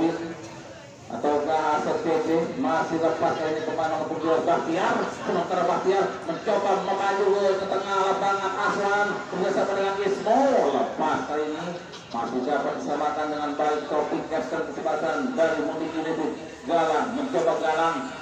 Erwin ataukah Asep PC masih lepas kali ini pemain nomor 12 Bahtiar. Sementara Bahtiar mencoba memaju ke tengah lapangan. Aswan bersama dengan Ismo, lepas kali ini masih dapat disamakan dengan baik. Topik Captain kesempatan dari Mudik United. Galang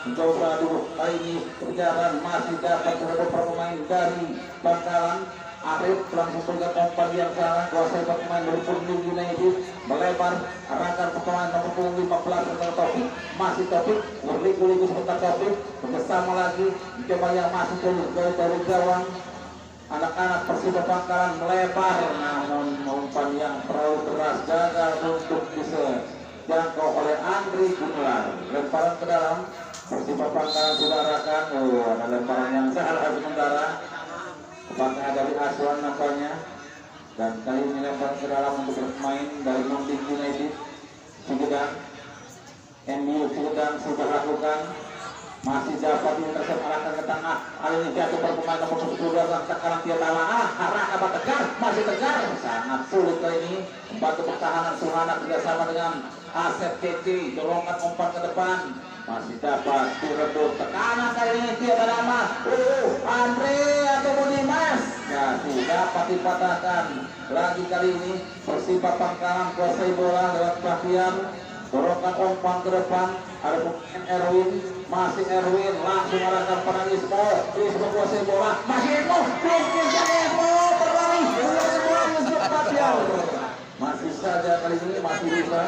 mencoba dulu kali ini perjalanan masih dapat beberapa pemain dari Bangkalan. Arif langsung bergerak umpan yang salah. Kuasai pemain dari Mudik United melebar arahkan pemain nomor 15 tentang Topik. Masih Topik berliku-liku sebentar. Topik bersama lagi mencoba yang masih dari gawang. Anak-anak Persiba Bangkalan melebar, namun umpan yang terlalu keras gagal untuk bisa jangkau oleh Andri Gumelar. Lemparan ke dalam, Persiba Bangkalan sudah arahkan. Ada lemparan yang salah sementara. Apakah dari Aswan nampaknya? Dan kali ini lempar ke dalam untuk bermain dari Mudik United. Sugedang, MU Sugedang sudah lakukan. Masih dapat intercept arahkan ke tengah. Kali ini jatuh berpemain nomor 10 dan tekanan Tiatala. Arah apa Tegar? Masih Tegar. Sangat sulit kali ini membantu pertahanan Suhana kerjasama dengan Asep Keci. Dorongkan umpan ke depan. Masih dapat direbut tekanan kali ini Tiatala. Andre atau Dimas. Ya, dapat dipatahkan. Lagi kali ini Persiba Bangkalan kuasai bola lewat Bahtiar. Dorongkan umpan ke depan. Ada pemain Erwin. Masih Erwin langsung arahkan pada Ismo. Ismo kuasai bola. Masih Ismo. Ismo berlari. Masih saja kali ini masih bisa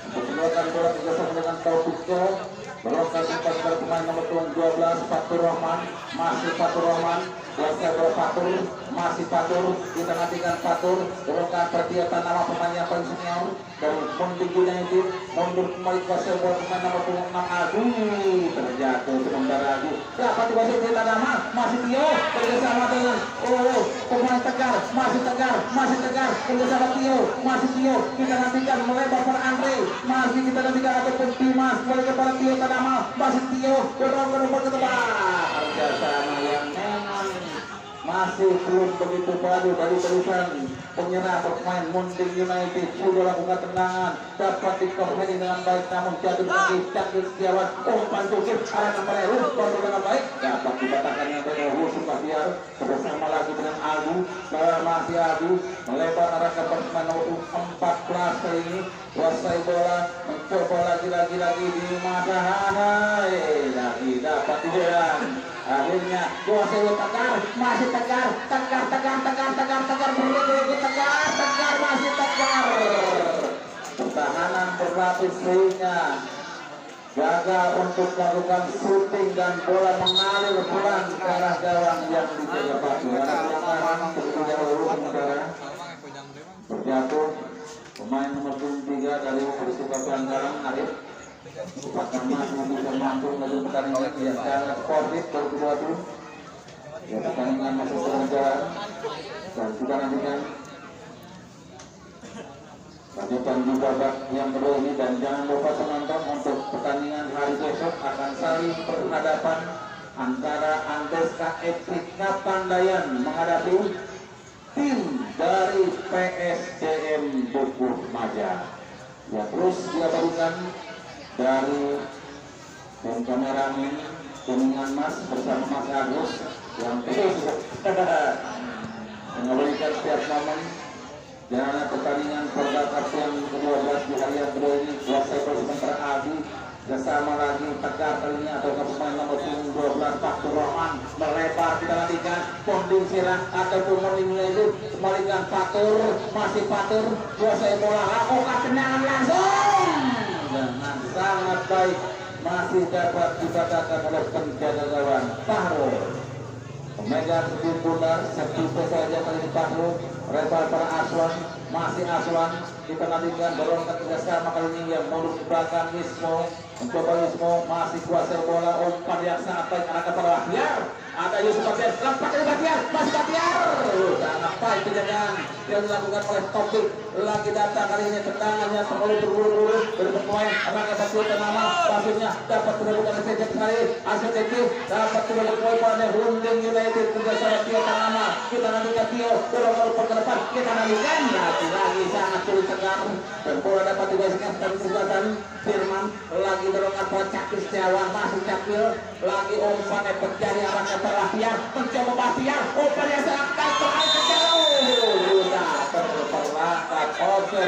untuk mengeluarkan bola kerjasama dengan Taufiko. Berlokasi umpan kepada pemain nomor 12 Fatur Rahman. Masih Fatur Rahman. Kuasai bola Fatur. Masih Fatur. Kita nantikan Fatur. Berlokasi pertiatan nama pemain yang paling senior dari Mudik United. Mundur kembali kuasai bola pemain nomor 26 Aduh, terjatuh sementara lagi. Dapat dikuasai kita nama. Masih Tio kerjasama dengan pemain Tegar. Masih Tegar kerjasama Tio. Masih Tio. Kita nantikan melebar pada Andre. Masih kita nantikan ataupun Dimas kembali kepada Tio Tadama. Masih Tio dorong ke depan. Kerjasama yang memang masih belum begitu baru dari tulisan penyerang pemain Mudik United. Sudah lakukan tendangan dapat dikontrol dengan baik, namun jatuh lagi Cakil Setiawan. Umpan tukir arah nomor kontrol dengan baik dapat dibatalkan yang Husu Bahtiar bersama lagi dengan Agu. Masih Agu melebar arah ke pemain nomor 14 kali ini. Kuasai bola mencoba lagi di Madahana. Lagi dapat dibilang. Akhirnya kuasai Tegar. Masih Tegar berliku Tegar masih Tegar. Pertahanan berlapis sehingga gagal untuk melakukan shooting dan bola mengalir pulang ke arah gawang yang dijaga Bahtiar. Berjatuh pemain nomor 23 dari Persiba Bangkalan Arif. Apakah masih bisa mampu menuju pertandingan yang sangat sportif berdua itu? Ya, pertandingan masih berjalan dan kita nantikan lanjutan di babak yang kedua ini. Dan jangan lupa penonton, untuk pertandingan hari besok akan saling berhadapan antara Andeska Etika Pandayan menghadapi tim dari PSDM Bukuh Maja. Ya, terus diabadikan dari tim kameramen Kuningan Mas bersama Mas Agus yang terus mengabadikan setiap momen jalannya pertandingan Perda Cup yang ke-12 di hari yang kedua ini. Kuasai sementara Adi bersama lagi Tegar kali ini atau pemain nomor 12 Fatur Rahman melebar. Kita nantikan Ponding Sirah ataupun Mudik itu kembalikan Fatur. Masih Fatur kuasai bola, lakukan tendangan langsung dengan sangat baik, masih dapat dibatalkan oleh penjaga gawang Fahru. Memegang di pundak segitu saja kali ini Fahru. Lebar para Aswan. Masih Aswan. Kita nantikan dorong ke kerjasama kali ini yang mundur ke belakang Ismo. Mencoba Ismo masih kuasai bola. Umpan yang sangat baik arahkan pada Bahtiar. Ada Yusuf Bahtiar. Lempar dari Bahtiar. Masih Bahtiar. Sangat baik penjagaan yang dilakukan oleh Topik. Lagi datang kali ini tendangannya terlalu berburu-buru. dari pemain Rangga Bakti Tanama pasirnya dapat dilakukan sejak sekali ACTC dapat dilakukan pada Hunding United kerjasama Tio Tanama kita nantikan Tio dorong ke depan kita nantikan lagi sangat sulit tegar dan bola dapat digeserkan dari kesempatan Firman lagi dorongan pada Cakil Setiawan masih Cakil lagi umpannya terjadi arahnya Bahtiar mencoba Bahtiar umpannya sangat baik ke jauh sudah terperlakan oke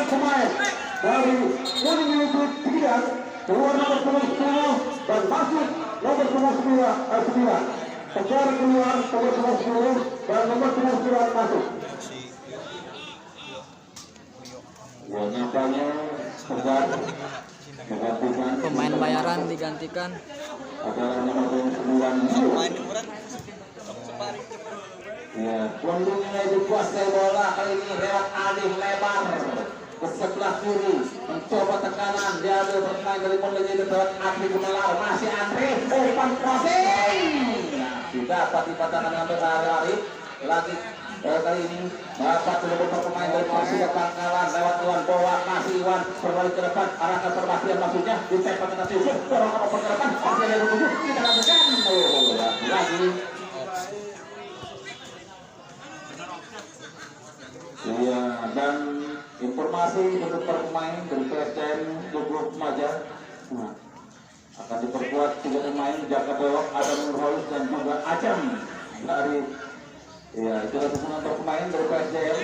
pemain dari Hunding United tidak keluar nomor 10 dan masuk nomor 9 secara keluar nomor 10 dan nomor 9 masuk ya nyatanya segar menggantikan pemain bayaran digantikan adalah nomor 9 ya kondisinya dikuasai bola kali ini lewat Alif lebar ke sebelah kiri mencoba tekanan diambil bermain dari Mondegi lewat Andri Gumelar masih Andri umpan crossing dapat dipatahkan dengan Arif lagi kali ini dapat dilakukan pemain dari Persija Pangkalan lewat Iwan Bowa masih Iwan berbalik ke depan arahkan perhatian maksudnya ditembak ke Yusuf dorong ke depan masih ada 7 kita lakukan lagi iya dan informasi untuk pemain dari PSDM Dugul Maja akan diperkuat 3 pemain Jaka Bewok, Adam Nurholis dan juga Ajam dari ya itulah susunan pemain dari PSDM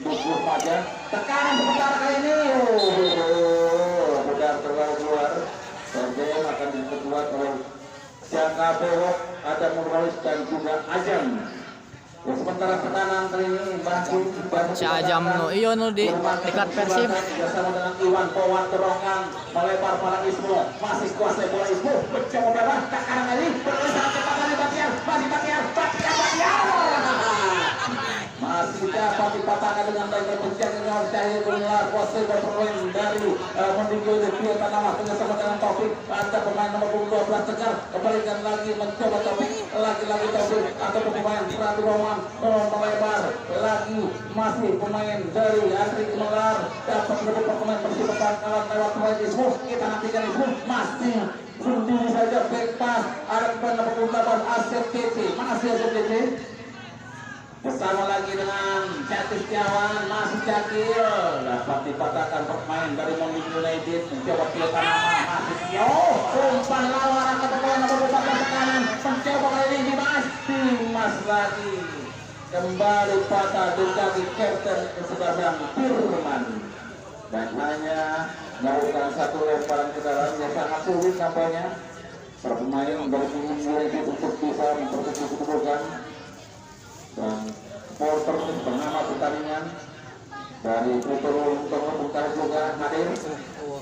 Dugul Maja tekanan sebentar kali ini sudah keluar PSDM akan diperkuat oleh Jaka Bewok, Adam Nurholis dan juga Ajam. Ya, sementara tekanan kali ini bantu si Ajam no iyo no di dekat Persib bersama dengan Iwan Powat dorongan melebar pada Ismo masih kuasai bola Ismo mencoba bebas tekanan kali berusaha cepat dari Bahtiar masih Bahtiar masih dapat dipatahkan dengan baik berpencet dengan Cahaya Gumelar kuasai berperlain dari Mondegi United Tio Tanama bersama dengan Taufik ada pemain nomor 12 Tegar kembalikan lagi mencoba Taufik lagi-lagi Taufik atau pemain Pradu Roman dorong melebar lagi masih pemain dari Andri Gumelar dapat merebut pemain Persib Pangkalan lewat pemain Ismu kita nantikan Ismu masih sendiri saja back pass ada pemain nomor 18 ACTC masih ACTC bersama lagi dengan Cakil Setiawan masih Cakil dapat dipatahkan pemain dari Mondegi United mencoba Tio Tanama masih Tio umpan lawan ke pemain nomor 14 tekanan mencoba kali ini Dimas lagi kembali patah di kaki kapten kesebelasan Firman dan hanya melakukan satu lemparan ke dalam yang sangat sulit nampaknya pemain dari Mondegi United untuk bisa memperkecil kedudukan dan supporter pengamat pertandingan dari Putu Bungkar juga hadir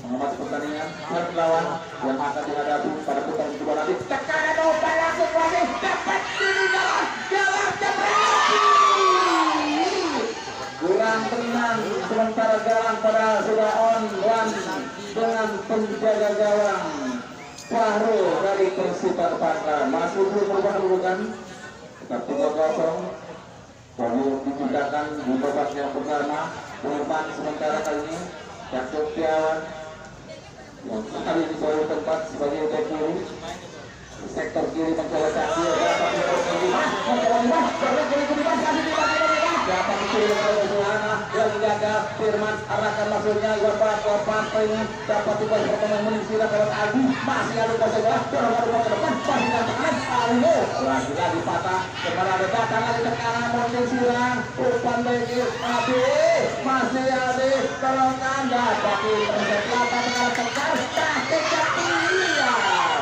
mengamati pertandingan dan lawan yang akan dihadapi pada putaran kedua nanti tekanan umpan langsung lagi dapat diri jalan kurang tenang sementara jalan pada sudah on one dengan penjaga gawang Fahru dari Persib Pangkalan masih belum berubah kedudukan tetap 3-0 baru digunakan di babak yang pertama Firman sementara kali ini Cakil Setiawan yang kali ini baru tempat sebagai back kiri sektor kiri mencoba Cakil dapat dapat dipilih oleh Suhana yang menjaga Firman arahkan maksudnya Iwan pengen dapat diberi pertemuan menisira lewat Adi masih ada kuasa bola dorong ke depan masih dan tekanan Alio lagi patah kembali ada datang lagi tekanan Mondegi Sirang umpan lagi Adi masih ada dorongan dapat dipersiapkan dengan tegar taktik Cakil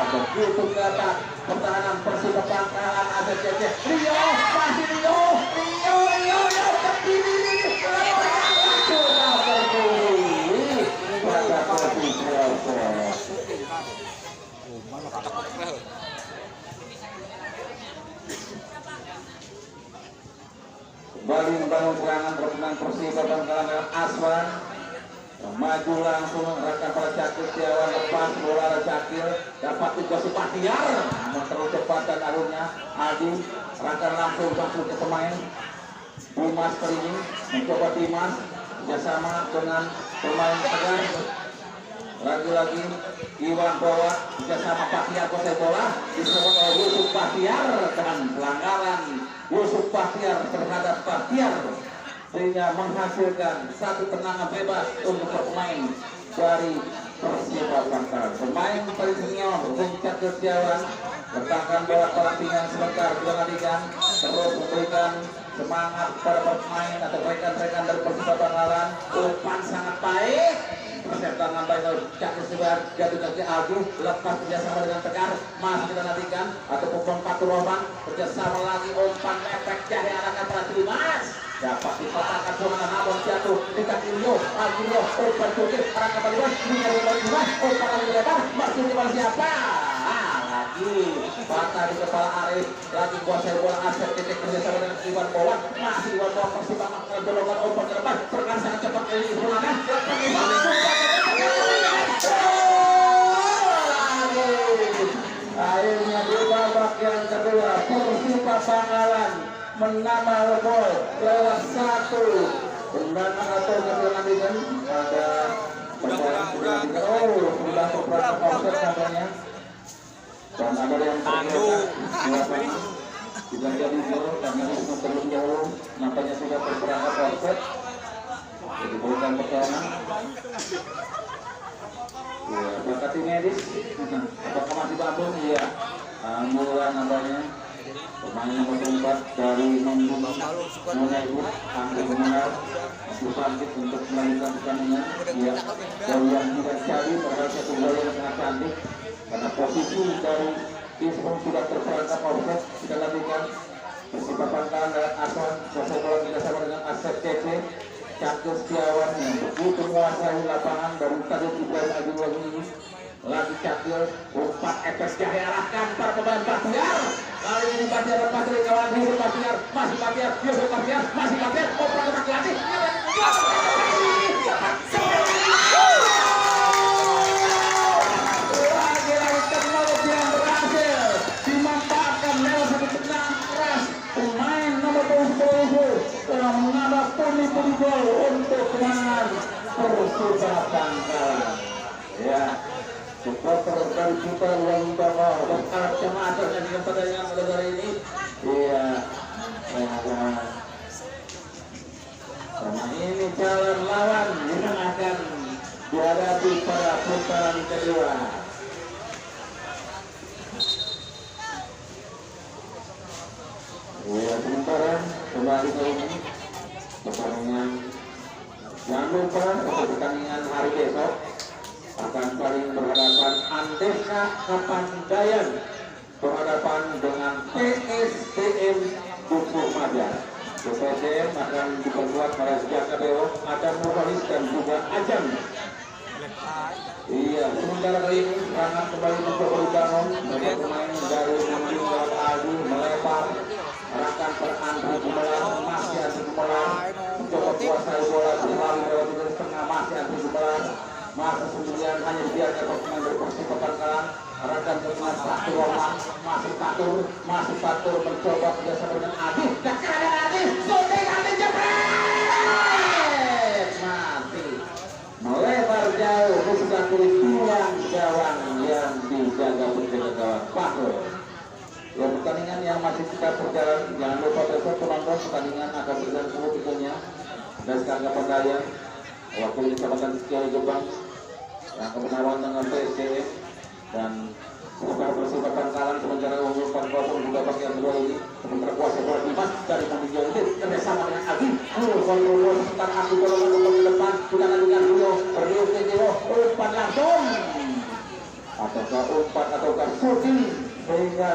begitu kata pertahanan Persib Pangkalan ACTC Rio masih Rio kembali membangun serangan pertahanan Persib Pangkalan dengan Aswan maju langsung rekan pada Cakil Setiawan lepas bola ada Cakil dapat dikasih Bahtiar namun terlalu cepat dan alurnya Adi rekan langsung ke pemain Dimas kali ini mencoba Dimas bersama dengan pemain Tegar lagi-lagi Iwan bawa bersama Bahtiar kuasai bola disebut oleh Yusuf Bahtiar dengan pelanggaran Yusuf Bahtiar terhadap Bahtiar sehingga menghasilkan satu tendangan bebas untuk pemain dari Persiba Bangkalan. Pemain paling senior Puncak Setiawan letakkan bola pelatihan sebentar dilanjutkan terus memberikan semangat para pemain atau rekan-rekan dari Persiba Bangkalan. Umpan sangat baik, persetangan baik dari Cak Sebar jatuh kaki Aldi lepas kerjasama dengan Tegar masih kita nantikan atau umpan Fatur Rahman kerjasama lagi umpan efek Cahaya arahkan pada Dimas dapat dikotakkan serangan abon jatuh di kaki Rio Agilo umpan Turki arahkan pada Dimas mencari lagi Dimas umpan lagi lebar masih di bawah siapa lagi patah di kepala Arif lagi kuasai bola Asep titik kerjasama dengan Iwan Bowan masih Iwan Bowan Persiba golongan umpan ke depan perkan sangat cepat ini serangan akhirnya di babak yang kedua Persiba Bangkalan menambah gol lewat satu tendangan atau kebetulan ada perjalanan sudah beberapa offset katanya dan ada yang tidak jadi gol karena itu terlalu jauh nampaknya sudah berperangkat offset jadi bukan perjalanan ya berkati medis apakah masih babon ya mulai namanya pemain nomor 4 dari Munaibu Angga Benar masih bangkit untuk melanjutkan pertandingan ya gol yang tidak jadi padahal satu gol yang sangat cantik karena posisi dari Ismung sudah terperangkap offset kita lanjutkan Persiba Bangkalan dan Aswan selesai bola kita sama dengan Asep CC Cakil Setiawan yang begitu menguasai lapangan dari tadi Ibrahim Ajiwah ini lagi Cakil umpan efek Cahaya arahkan para pemain Bahtiar kali ini Bahtiar lepas dari kawan Yusuf Bahtiar masih Bahtiar Yusuf Bahtiar masih Bahtiar umpan ke kaki lagi lagi-lagi teknologi yang berhasil dimanfaatkan lewat satu tendangan keras pemain nomor 10 telah menambah pundi-pundi gol untuk kemenangan Persiba Bangkalan ya supporter dari kita yang bawa berharap kemana dengan pertandingan negara ini iya sama ini calon lawan yang akan dihadapi pada putaran kedua ya sementara kembali ke ini pertandingan jangan lupa pertandingan hari besok akan saling berhadapan Andeska Kapandayan berhadapan dengan PSTM Dukuh Majar. PSTM akan diperkuat oleh Jaka Dewa, Adam Nurbalis dan juga Ajam. Iya, sementara kali ini serangan kembali mencoba dibangun dari pemain dari Mungkin lewat Aldi melebar arahkan per Andri Gumelar masih Andri Gumelar mencoba kuasai bola selalu lewat di tengah masih Andri Gumelar masa sendirian hanya dibiarkan pemain dari Persiba Bangkalan arahkan ke Fatur Rahman masih Fatur mencoba kerjasama dengan Adi Dakar Adi shooting Adi jebret mati melebar jauh bukan kulit tulang gawang yang dijaga penjaga gawang Fatur ya pertandingan yang masih kita berjalan jangan lupa besok penonton pertandingan akan berjalan semua pikirnya dan sekarang Kapandayan waktu di Kecamatan Sekiai Gebang yang kebenaran dengan PSCS dan sementara Persiba Bangkalan sementara unggul 4-0 juga bagian kedua ini sementara kuasa bola Dimas dari Munijau itu kerjasama dengan Agi kontrol sebentar Agi golongan umpan ke depan sudah dengan Rio ke Dewo umpan langsung ataukah umpan ataukah shooting sehingga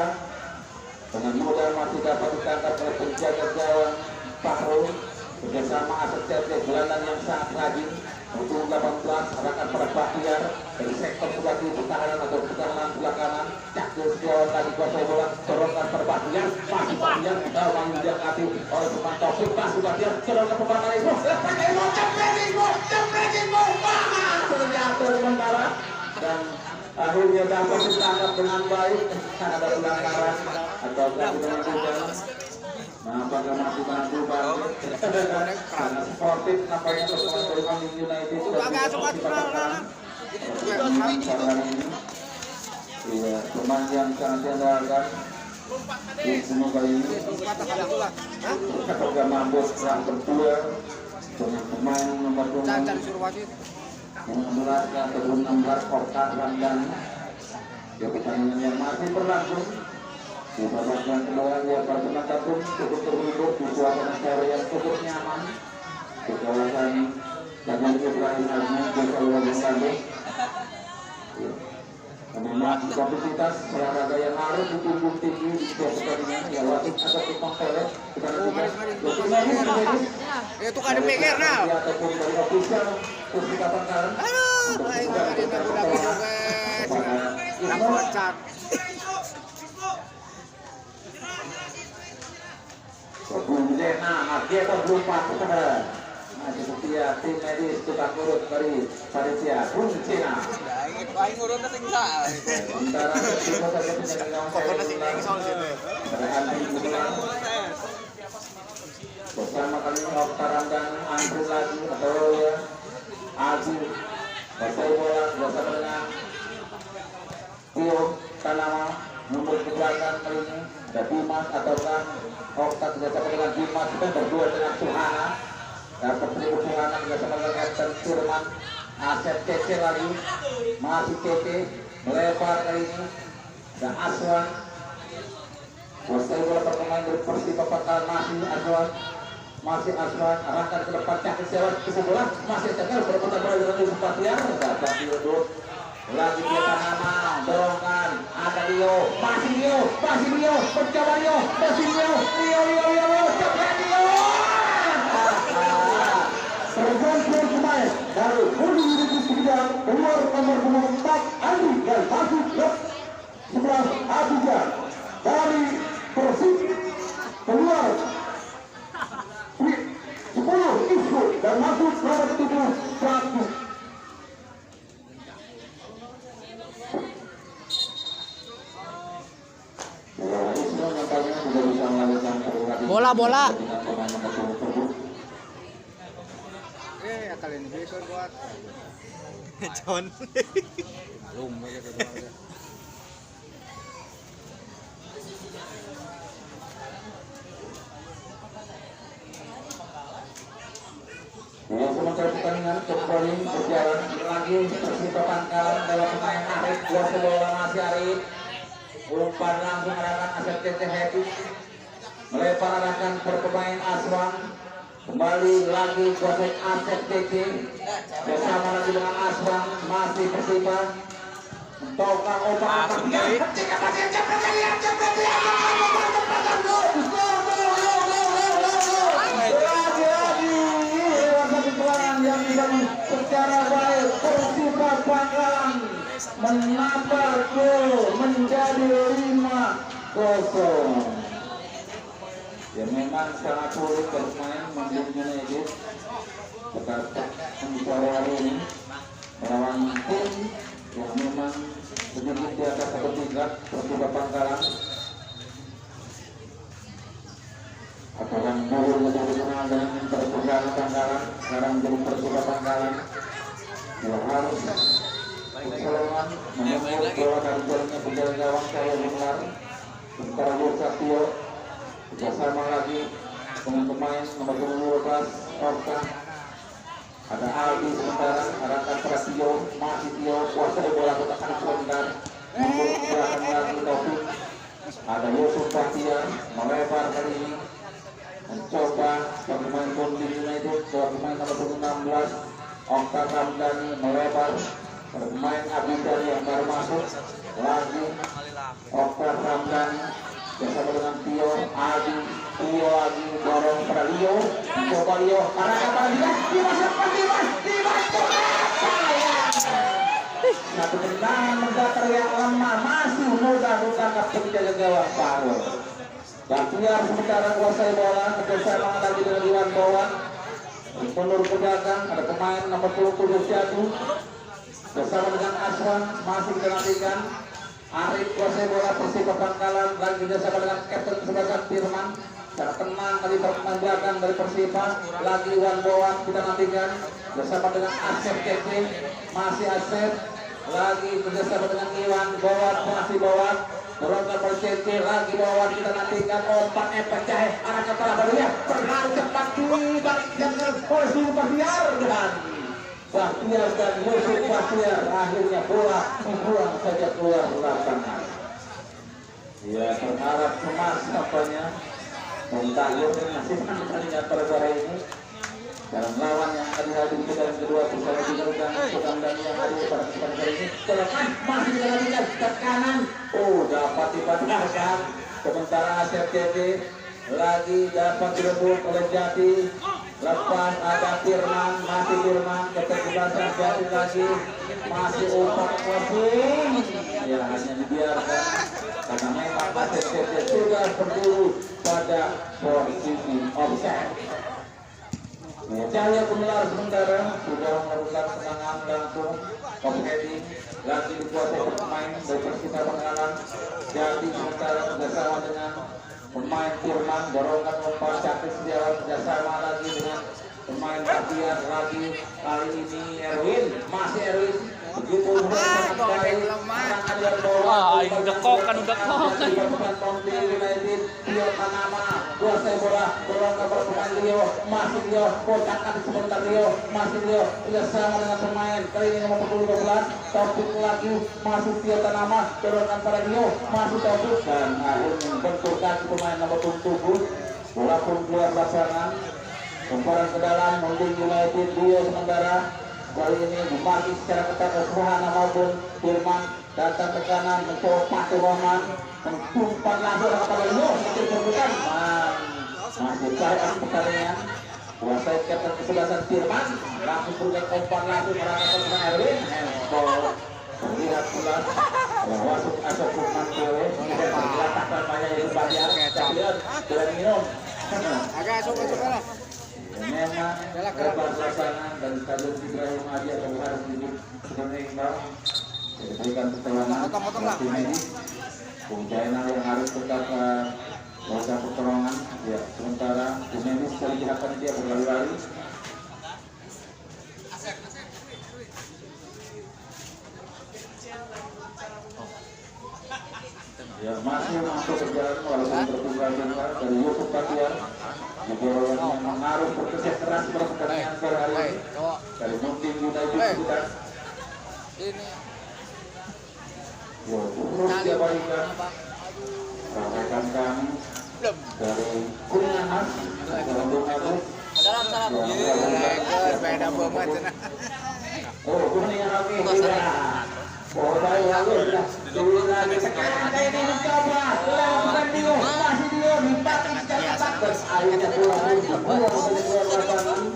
dengan mudah masih dapat ditangkap oleh penjaga gawang Fahru bersama asosiasi gelandang yang sangat rajin untuk 18 arahkan pada Bahtiar dari sektor sebelah kiri pertahanan atau pertahanan sebelah kanan Cakil Setiawan lagi kuasai bola dorongkan pada Bahtiar masih Bahtiar lawan diangkati oleh pemain Taufik masih Bahtiar dorongkan pemain Ismo lepas Ismo jepret Ismo terjatuh sementara dan akhirnya dapat ditangkap dengan baik karena ada pelanggaran atau dengan juga nah apakah masih mampu bangkit karena sportif nampaknya pertemuan dari United dan Persiba Bangkalan Sekarang ini iya, pemain yang sangat diandalkan di semua kali ini ketika mabuk yang berdua dengan pemain nomor 2 yang 16 atau 16 Kota Ramdan ya pertandingan yang masih berlangsung di babak yang kedua ya pertandingan pun cukup terhibur di suasana sore yang cukup nyaman di kawasan Jalan Ibrahim Azmi Desa Lubang memang kapasitas olahraga yang harus ditunjuk tinggi di setiap pertandingan ya wasit atau tukang pelet kita itu kan dipikir nah ataupun dari ofisial terus dikatakan belum patut seperti ya tim medis tukang urut dari panitia Cina. Aing urut teh tinggal. Antara kita saja penyandang bersama kali ini Oktaran dan Andrew lagi atau ya Aji Basai bola bersama dengan Tio Tanama nomor ke belakang kali ini ada Dimas ataukah Oktat bersama dengan Dimas kita berdua dengan Suhana dapat Suhana bersama dengan Captain Firman Asep Cece lagi masih Cece melebar kali ini dan Aswan Basai bola perkembangan dari Persiba Pangkalan masih Aswan arahkan ke depan cakit sewat ke sebelah masih cekal berputar bola dengan Yusuf Bahtiar dapat diudut lagi dia Tanama dorongkan ada Rio masih Rio mencoba Rio masih Rio coba Rio pergantian pemain dari Budi Yudhistira keluar nomor 4 Andi dan masuk ke 11 Abidjan dari Persib keluar 10 Isku dan masuk nomor 7 Satu. Bola. Kalian bisa buat John. Belum aja doang. Sementara pertandingan kembali berjalan lagi Persiba Pangkalan dalam pemain Arif kuasa bola masih Arif umpan langsung arahkan Asep Cece Happy melebar arahkan per pemain Aswan kembali lagi kuasa Asep Cece bersama lagi dengan Aswan masih Persiba mentokang umpan ketika masih yang dibangun secara baik Persiba Pangkalan menambah gol menjadi 5-0 ya memang sangat sulit bermain Mandiri United pada hari ini melawan tim yang memang sedikit di atas satu tingkat Persiba Pangkalan atau yang dulu menjadi dikenal dengan Persiba Pangkalan sekarang menjadi Persiba Pangkalan yang harus keseluruhan menemukan bola dari jalannya penjaga gawang saya benar sementara Yursatio bersama lagi dengan pemain nomor 12 Orka ada Aldi sementara arahkan pada Tio masih Tio kuasai bola kotak anak sebentar untuk belakang lagi Taufik ada Yusuf Bahtiar melebar kali ini mencoba pemain Budi United ke pemain nomor 16 Okta Ramdhani melebar pemain Abidjan yang baru masuk lagi Okta Ramdhani bersama dengan Tio lagi dorong pada Leo mencoba Leo arahkan pada Dimas satu tendangan mendatar yang lemah masih mudah ditangkap penjaga gawang Farul Bahtiar sementara kuasai bola kerjasama lagi dengan Iwan Bowan penur pedagang ada pemain nomor 20 Jadu bersama dengan Aswan masih dinantikan Arif kuasai bola Persiba Pangkalan lagi bersama dengan Kapten Sebastian Firman Sangat tenang kali permain belakang dari Persipa. Lagi Iwan Bowan kita nantikan bersama dengan Asep Kevin. Masih Asep. Lagi bersama dengan Iwan Bowan. Masih Bowan. Berontak Persiti. Lagi Bowan kita nantikan. Umpan pecah. Arah ke telah barunya. Terlalu cepat dibalikkan oleh Yusuf Bahtiar. Dan Bahtiar dan Yusuf Bahtiar. Akhirnya bola dibuang saja keluar lapangan. Ya berharap cemas apanya. Mentahir masih pertandingan pada sore ini dalam lawan yang akan dihadir di dalam kedua bersama Bintang Sugeng dan yang hadir pada kesempatan kali ini. Telepon masih dilakukan tekanan. Dapat dibatalkan. Sementara Asep TV lagi dapat direbut oleh Jati. Lepas ada Firman, masih Firman keterbatasan Jati lagi masih umpan crossing. Ya hanya dibiarkan karena memang Asep TV sudah berdiri pada posisi offside. Cahaya Gumilar sementara sudah melakukan serangan langsung heading lagi dikuasai pemain dari Persita Bangkalan. Jadi sementara bersama dengan pemain Firman dorongan umpan Cakri Setiawan bersama lagi dengan pemain Bahtiar lagi kali ini Erwin masih Erwin begitu udah kok kan Tio Panama kuasai bola berlangkah berpemain Rio masih Rio kotakan sebentar Rio masih Rio bersama dengan pemain kali ini nomor 12 Taufik lagi masih Tio Panama berlangkah pada Rio masih Taufik dan akhirnya benturkan pemain nomor 7 bola pun keluar lapangan. Kumparan ke dalam Munding United Rio sementara kali ini dimaki secara ketat Suhana maupun Firman datang ke kanan mencoba Patu Roman mentumpan langsung kepada Rio masih berbukan masih cair pertandingan kuasai kapten kesebelasan Firman langsung bergerak umpan langsung merangkap dengan Erwin handball terlihat pula masuk Asok Firman Dewe terletakkan banyak yang Bahtiar Bahtiar sudah minum agak suka-suka lah. Memang lebar suasana dan stadion Ibrahim Adi atau harus hidup sebenarnya imbang diberikan pertolongan tim ini Bung Jaina yang harus tetap melakukan pertolongan ya sementara tim ini sekali dilakukan dia berlari-lari ya masih masuk berjalan walaupun tertunda dari Yusuf Bahtiar Jogoro yang mengaruh berkeseh keras pertandingan sore hari ini dari Munding United kita Ini terus dia balikan rekan kami dari Kuningan Khas dalam Bung Agus salam beda banget Kuningan oke baik bagus lagi sekarang ada ini mencoba lakukan Dio masih Dio dipatang secara ketat akhirnya pulang lapangan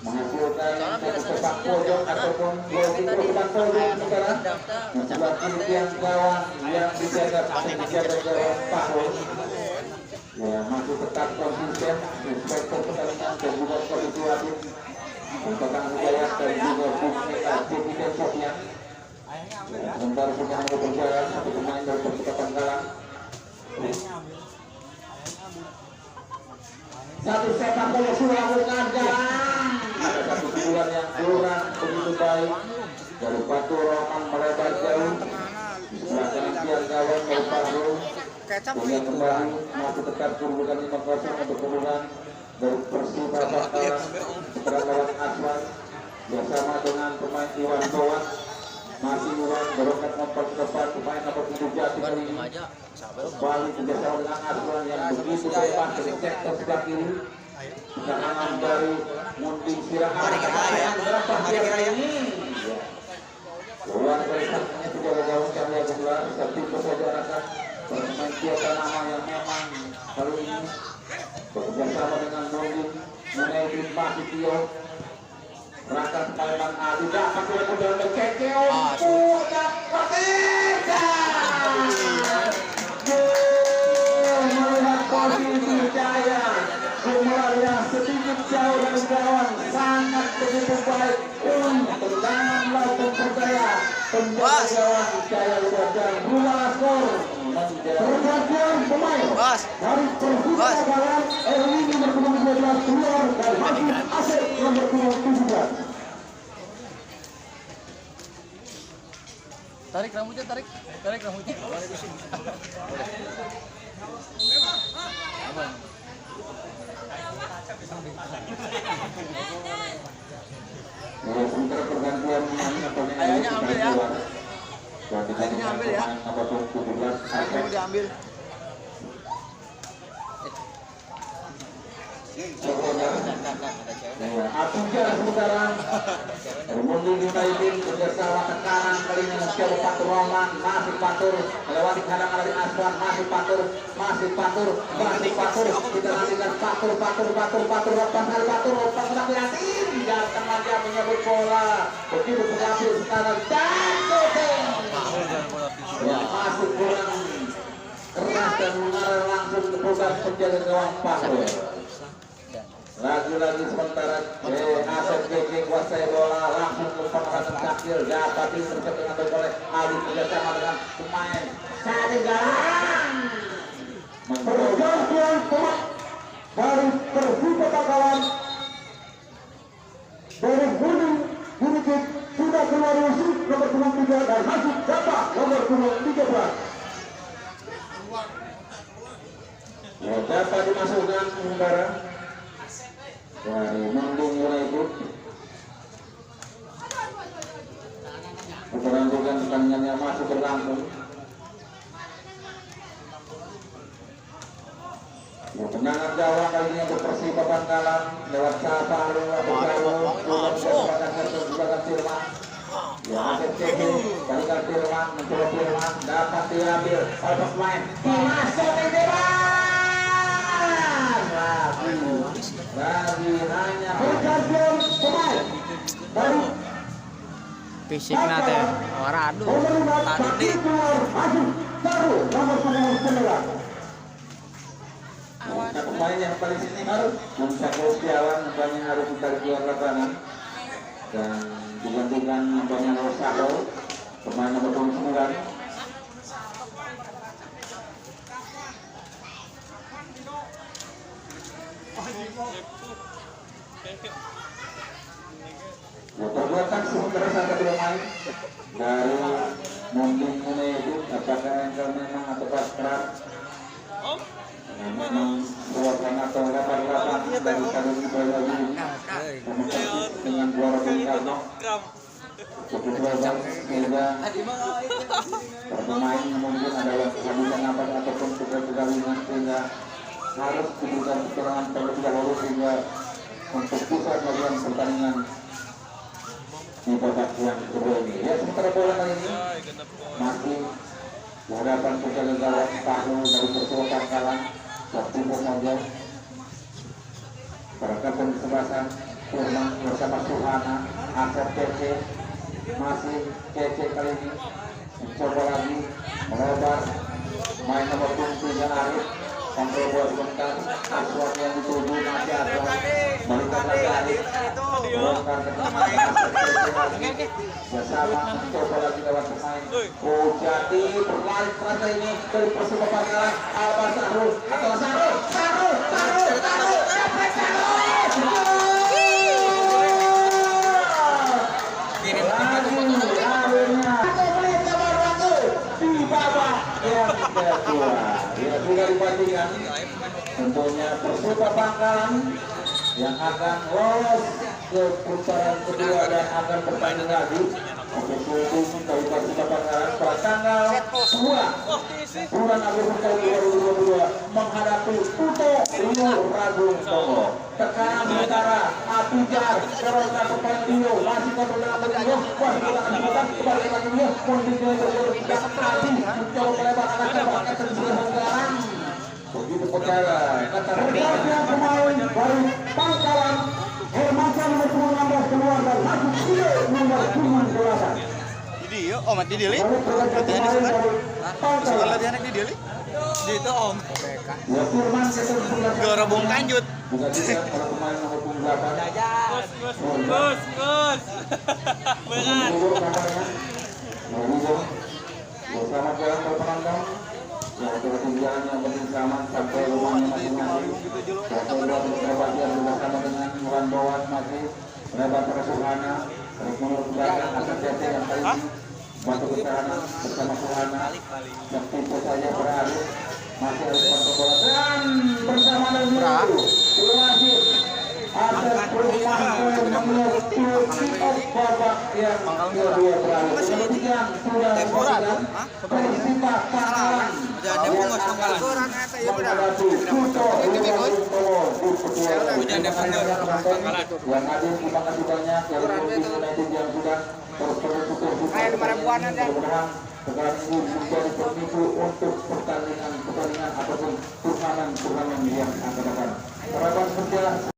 menghasilkan satu sepak pojok ataupun gol sepak pojok sekarang mencoba tiang gawang yang dijaga ke Paul ya masih tetap konsisten inspektor pertandingan dan juga kondisi wasit untuk Kang Hidayat dan juga Bukti dan Sofian sebentar sudah mau berjalan satu pemain dari Persita Bangkalan satu sepak bola sudah bukan jalan ada satu pukulan yang kurang begitu baik dari Patu Roman melebar jauh di sebelah kanan tiang gawang dari Paru kemudian kembali masih tetap kedudukan 5-0 untuk kedudukan dari Persita Bangkalan seberang lawan Aswan bersama dengan pemain Iwan Bowan masih Iwan berokat nomor ke depan pemain nomor 7 Jati kali ini kembali kerjasama dengan Aswan yang begitu bebas dari sektor sebelah kiri tekanan dari Munding Sirahan yang berapa dia kali ini bola dari sampingnya tidak bergabung Cahaya Gumilar tertipu saja arahkan pemain Tio nama yang memang kali ini bekerjasama dengan Munding United masih Tio Rakan Palembang Ali dapat kemudian berkekeo dapat melihat posisi Cahaya Gumilar yang sedikit jauh dari gawang sangat begitu baik tendangan langsung percaya penjaga gawang Cahaya Gumilar dan 2 skor pergantian pemain Bos. dari Persita Bos. Bakaran Erwin nomor punggung 12 keluar dan masuk Asep nomor punggung 17. Tarik rambutnya, tarik rambutnya. Sementara pergantian pemain Ayahnya ambil ya. Ayahnya ambil ya. Nomor 17 Asep. Mau diambil. Atujar sementara Mundi United bekerjasama tekanan kali ini mencoba Patur Roman masih Patur melewati halangan dari Aswan masih Patur kita nantikan Patur lepas hati dan temannya menyebut bola begitu mengambil sekarang dan shooting masuk kurang keras dan mengarah langsung ke pusat penjaga gawang Patur. Lagi-lagi sementara Asep JJ kuasai bola langsung ke pengaratan Cakil dapat disertai dengan oleh Ali bekerjasama dengan pemain Sari Galang. Pergantian pemain dari Persita Bakaran dari Gunung United sudah keluar Yusuf nomor punggung 3 dan masuk Japa nomor punggung 13. Dapat dimasukkan sementara dari Mendung United. Pertandingan pertandingannya masih berlangsung. Tendangan gawang kali ini untuk Persita Bakaran lewat Saparu atau Jawa Firman. Ya, Asep CG balikan Firman mencoba Firman dapat diambil oleh pemain. Masuk di lagi hanya pergantian pemain dari Fisik nate. Waduh. Tadi masuk baru nomor 19. Nah, pemain yang paling sini harus Munsako Setiawan nampaknya harus ditarik keluar lapangan dan digantikan nampaknya Rosado pemain nomor 29. Perbuatan sementara satu pemain dari Munding United apakah engkau memang atau pasrah memang buatan atau lapan dari kali ini lagi dengan juara Bengkano cukup banyak sehingga pemain mungkin adalah kehabisan nafas ataupun kegagalan sehingga harus diberikan keterangan terlebih dahulu sehingga untuk pusat melakukan pertandingan di babak yang kedua ini. Ya, sementara bola kali ini masih menghadapan penjaga gawang Tahu dari Persita Bakaran Timur saja. Perangkatan kesebelasan Firman bersama Suhana Asep CC masih CC kali ini mencoba lagi melebar main nomor 3 Arif kontrol bola sebentar Aswan yang dituju masih Aswan balikan lagi Arif melongkar ke tengah bersama mencoba lagi lewat pemain Jadi berlari terasa ini dari Persita Bakaran Alba Saru atau Saru dapat Saru ya sudah dipastikan tentunya Persita Bakaran yang akan lolos ke putaran kedua dan akan bertanding lagi untuk mendukung dari Persita Bakaran pada tanggal 2 bulan Agustus tahun 2022 menghadapi Puto Rio Ragung Songo. Tekanan sementara Atujar kerana pemain Rio masih kontrol dengan Rio akan dibuat kembali lagi Rio kondisi tidak tadi mencoba melebar anak cabangnya tersedia Bakaran begitu perkara kata pergantian pemain dari Bakaran Hermansyah nomor 16 keluar dan masuk Rio nomor 18. Di Om di Dili. Latihan di sana. Sekolah latihan di Dili. Di itu Om. Ya Firman Gelora Bung Kanjut. bukan juga kalau pemain nomor 28. Gus. Berat. Bersama jalan berpenandang yang ketinggian yang penting selamat sampai rumahnya masing-masing. Sampai luar Bahtiar bersama dengan Iwan Bowan masih Lebat Suhana, terus menurut belakang atas CC yang kali ini Batu Kesana bersama Suhana, yang tipu saja beralih masih harus kontrol bola dan bersama dengan Wasit atas perumahan menuju kick-off babak yang kedua beralih. Kemudian sudah disaksikan Persipa Pangkalan yang hadir, terima kasih banyak yang United yang sudah mudah-mudahan sekarang ini menjadi pemicu untuk pertandingan ataupun turnamen yang akan datang. Harapan kerja